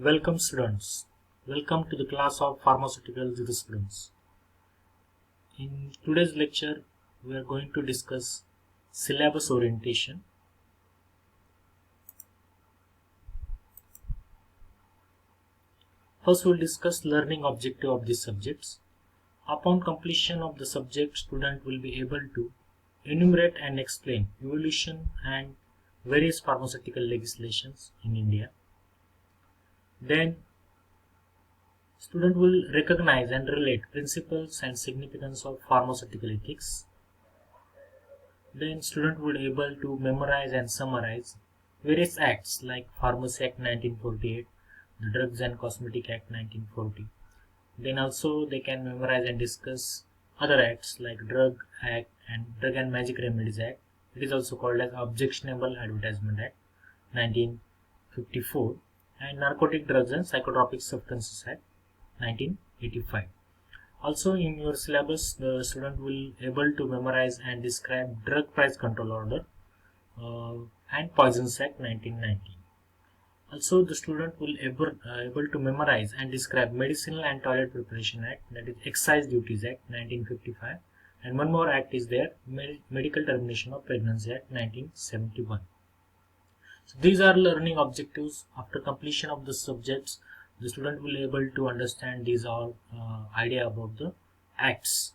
Welcome students. Welcome to the class of Pharmaceutical Jurisprudence. In today's lecture, we are going to discuss syllabus orientation. First, we will discuss learning objective of these subjects. Upon completion of the subject, student will be able to enumerate and explain evolution and various pharmaceutical legislations in India. Then, student will recognize and relate principles and significance of pharmaceutical ethics. Then student would able to memorize and summarize various acts like Pharmacy Act 1948, the Drugs and Cosmetic Act 1940. Then also they can memorize and discuss other acts like Drug Act and Drug and Magic Remedies Act. It is also called as Objectionable Advertisement Act 1954 and Narcotic Drugs and Psychotropic Substances Act 1985. Also in your syllabus, the student will able to memorize and describe Drug Price Control Order and Poisons Act 1990. Also, the student will able to memorize and describe Medicinal and Toilet Preparation Act, that is Excise Duties Act 1955, and one more act is there, Medical Termination of Pregnancy Act 1971. So these are learning objectives. After completion of the subjects, the student will able to understand these all idea about the acts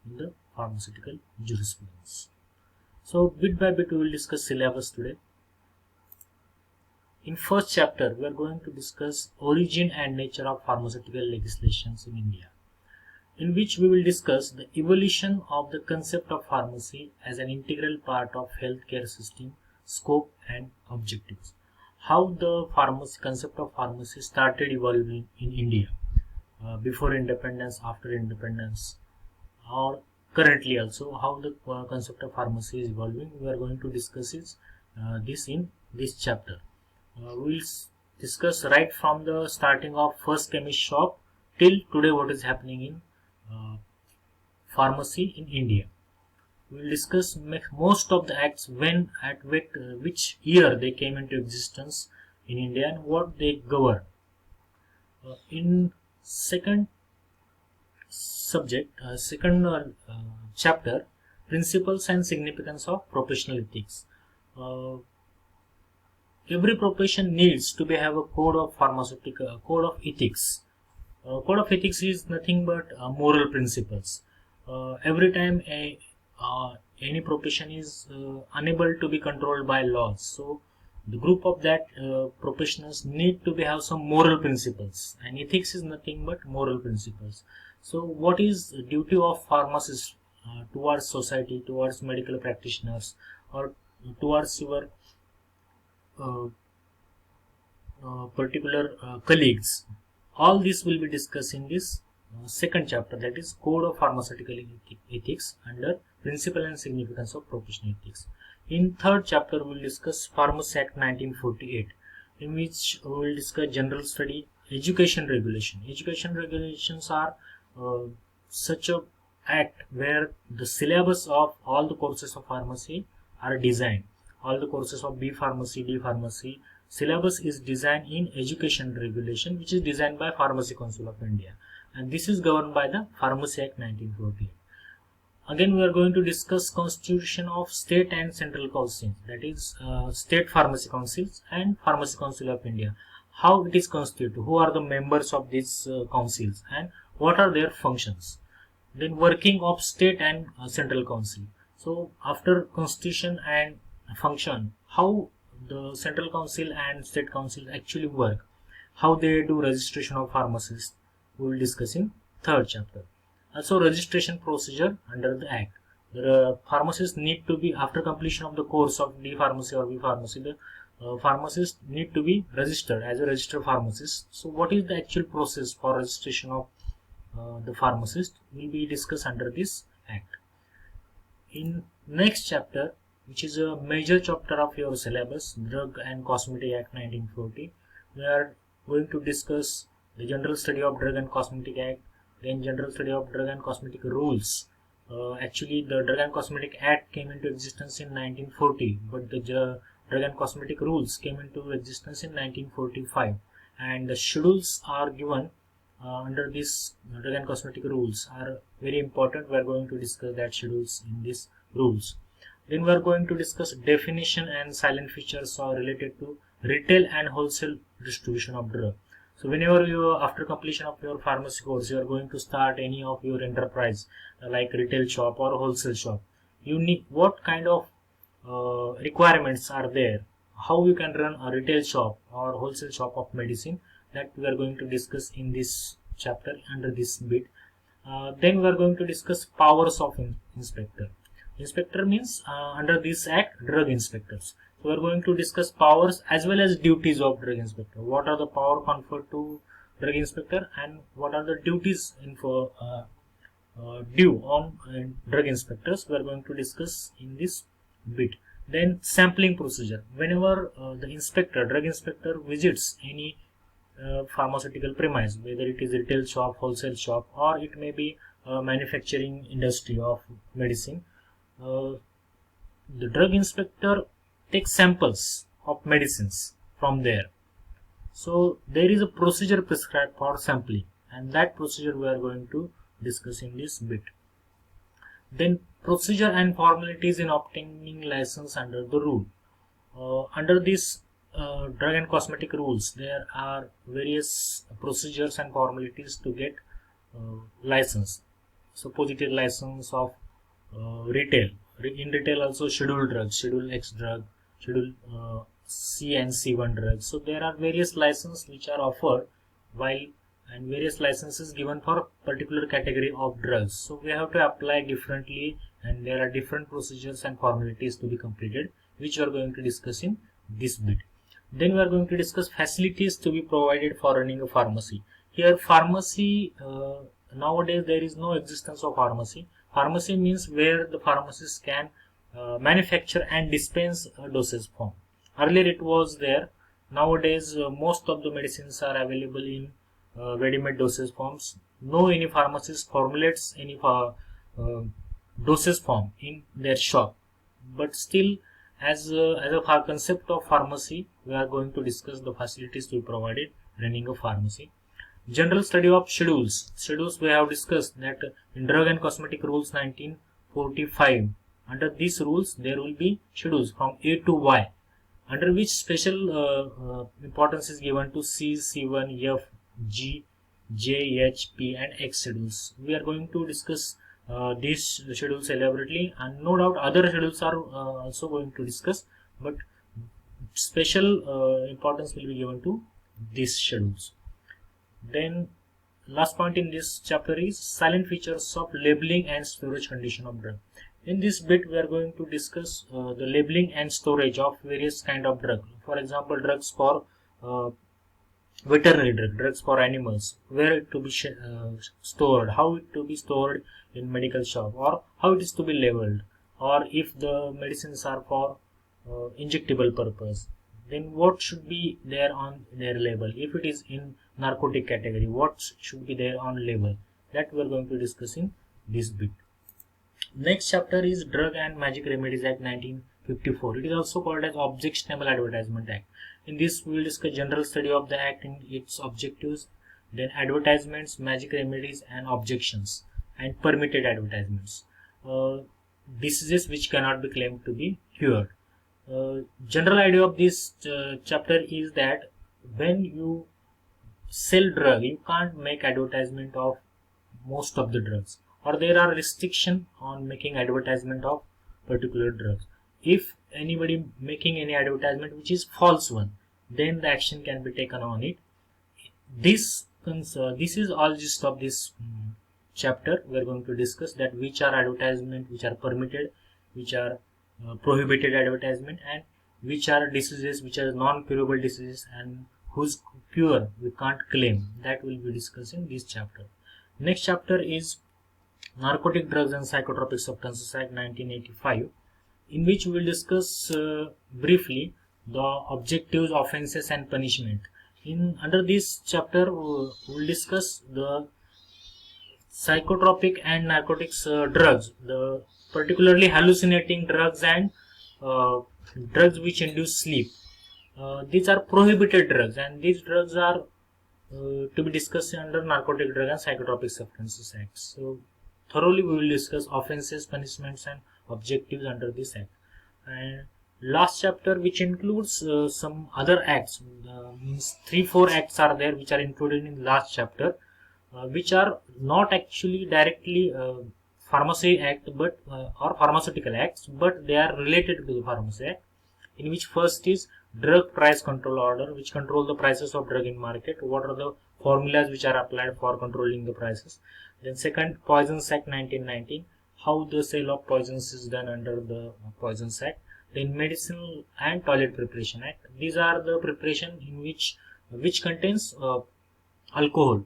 in the pharmaceutical jurisprudence. So bit by bit we will discuss syllabus today. In first chapter we are going to discuss origin and nature of pharmaceutical legislations in India, in which we will discuss the evolution of the concept of pharmacy as an integral part of healthcare system, scope and objectives. How the pharmacy concept of pharmacy started evolving in India before independence, after independence, or currently also how the concept of pharmacy is evolving. We are going to discuss this in this chapter. We will discuss right from the starting of first chemist shop till today what is happening in pharmacy in India. We will discuss most of the acts when, at which year they came into existence in India and what they govern. In second chapter, principles and significance of professional ethics. Every profession needs to have a code of code of ethics. Code of ethics is nothing but moral principles. Every time any profession is unable to be controlled by laws, so the group of that professionals need to have some moral principles, and ethics is nothing but moral principles. So what is the duty of pharmacists towards society, towards medical practitioners, or towards your particular colleagues? All this will be discussed in this second chapter, that is Code of Pharmaceutical Ethics under Principle and Significance of Professional Ethics. In third chapter we will discuss Pharmacy Act 1948, in which we will discuss general study, education regulation. Education regulations are such a act where the syllabus of all the courses of pharmacy are designed. All the courses of B Pharmacy, D Pharmacy, syllabus is designed in education regulation, which is designed by Pharmacy Council of India, and this is governed by the Pharmacy Act 1948. Again we are going to discuss constitution of state and central councils, that is state pharmacy councils and Pharmacy Council of India. How it is constituted, who are the members of these councils and what are their functions. Then working of state and central council. So after constitution and function, how the central council and state council actually work, how they do registration of pharmacists, we will discuss in third chapter. Also registration procedure under the act. The pharmacists need to be, after completion of the course of D Pharmacy or B Pharmacy, the pharmacists need to be registered as a registered pharmacist. So what is the actual process for registration of the pharmacist will be discussed under this act. In next chapter, which is a major chapter of your syllabus, Drug and Cosmetic Act 1940, we are going to discuss the general study of Drug and Cosmetic Act, then general study of Drug and Cosmetic Rules. Actually the Drug and Cosmetic Act came into existence in 1940, but the Drug and Cosmetic Rules came into existence in 1945, and the schedules are given under this drug and cosmetic rules are very important. We are going to discuss that schedules in these rules. Then we are going to discuss definition and silent features are related to retail and wholesale distribution of drug. So whenever you, after completion of your pharmacy course, you are going to start any of your enterprise like retail shop or wholesale shop, you need what kind of requirements are there, how you can run a retail shop or wholesale shop of medicine, that we are going to discuss in this chapter under this bit. Then we are going to discuss powers of inspector. Inspector means under this act drug inspectors. So we are going to discuss powers as well as duties of drug inspector. What are the power conferred to drug inspector and what are the duties due on drug inspectors, we are going to discuss in this bit. Then sampling procedure. Whenever the drug inspector visits any pharmaceutical premise, whether it is retail shop, wholesale shop, or it may be manufacturing industry of medicine, the drug inspector takes samples of medicines from there. So there is a procedure prescribed for sampling, and that procedure we are going to discuss in this bit. Then procedure and formalities in obtaining license under the rule. Under this drug and cosmetic rules, there are various procedures and formalities to get license. Suppose it is license of retail. In retail also scheduled drugs, schedule X drug, schedule C and C1 drugs. So there are various licenses which are offered and various licenses given for particular category of drugs. So we have to apply differently, and there are different procedures and formalities to be completed, which we are going to discuss in this bit. Then we are going to discuss facilities to be provided for running a pharmacy. Here pharmacy, nowadays there is no existence of pharmacy. Pharmacy means where the pharmacist can manufacture and dispense a dosage form. Earlier it was there. Nowadays most of the medicines are available in ready-made dosage forms. No any pharmacist formulates any dosage form in their shop. But still, as a concept of pharmacy, we are going to discuss the facilities to be provided running a pharmacy. General study of schedules. Schedules we have discussed that in Drug and Cosmetic Rules 1945. Under these rules, there will be schedules from A to Y, under which special importance is given to C, C1, F, G, J, H, P and X schedules. We are going to discuss these schedules elaborately, and no doubt other schedules are also going to discuss, but special importance will be given to these schedules. Then last point in this chapter is silent features of labeling and storage condition of drug. In this bit we are going to discuss the labeling and storage of various kind of drug. For example, drugs for veterinary drugs for animals, where it to be stored, how it to be stored in medical shop, or how it is to be labeled, or if the medicines are for injectable purpose, then what should be there on their label. If it is in narcotic category, what should be there on label, that we are going to discuss in this bit. Next chapter is Drug and Magic Remedies Act 1954. It is also called as Objectionable Advertisement Act. In this we will discuss general study of the act and its objectives, then advertisements, magic remedies and objections, and permitted advertisements. Diseases which cannot be claimed to be cured. General idea of this chapter is that when you sell drug, you can't make advertisement of most of the drugs, or there are restrictions on making advertisement of particular drugs. If anybody making any advertisement which is false one, then the action can be taken on it. This is all gist of this chapter. We are going to discuss that which are advertisement which are permitted, which are prohibited advertisement, and which are diseases which are non-curable diseases and whose cure we can't claim. That will be discussed in this chapter. Next chapter is Narcotic Drugs and Psychotropic Substances Act 1985, in which we will discuss briefly the objectives, offences and punishment. Under this chapter we will discuss the psychotropic and narcotics drugs, the particularly hallucinating drugs and drugs which induce sleep. These are prohibited drugs, and these drugs are to be discussed under Narcotic Drug and Psychotropic Substances Act. So thoroughly we will discuss offences, punishments and objectives under this act. And last chapter, which includes some other acts, means 3-4 acts are there which are included in the last chapter, which are not actually directly pharmacy act but or pharmaceutical acts, but they are related to the pharmacy act, in which first is drug price control order, which control the prices of drug in market. What are the formulas which are applied for controlling the prices? Then second, Poisons Act 1919, how the sale of poisons is done under the Poisons Act. Then Medicinal and Toilet Preparation Act, these are the preparation in which contains alcohol.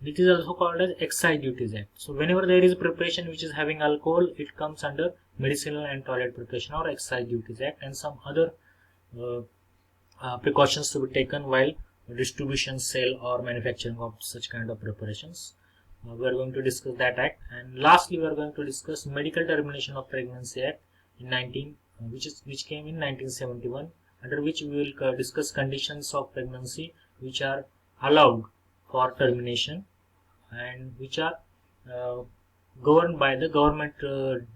It is also called as Excise Duties Act. So whenever there is preparation which is having alcohol, it comes under Medicinal and Toilet Preparation or Excise Duties Act, and some other uh, precautions to be taken while distribution, sale or manufacturing of such kind of preparations. We are going to discuss that act, and lastly we are going to discuss Medical Termination of Pregnancy Act in which came in 1971, under which we will discuss conditions of pregnancy which are allowed for termination and which are uh, governed by the government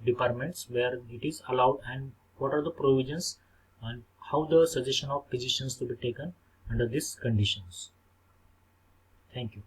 departments where it is allowed, and what are the provisions and how the suggestion of physicians to be taken under these conditions. Thank you.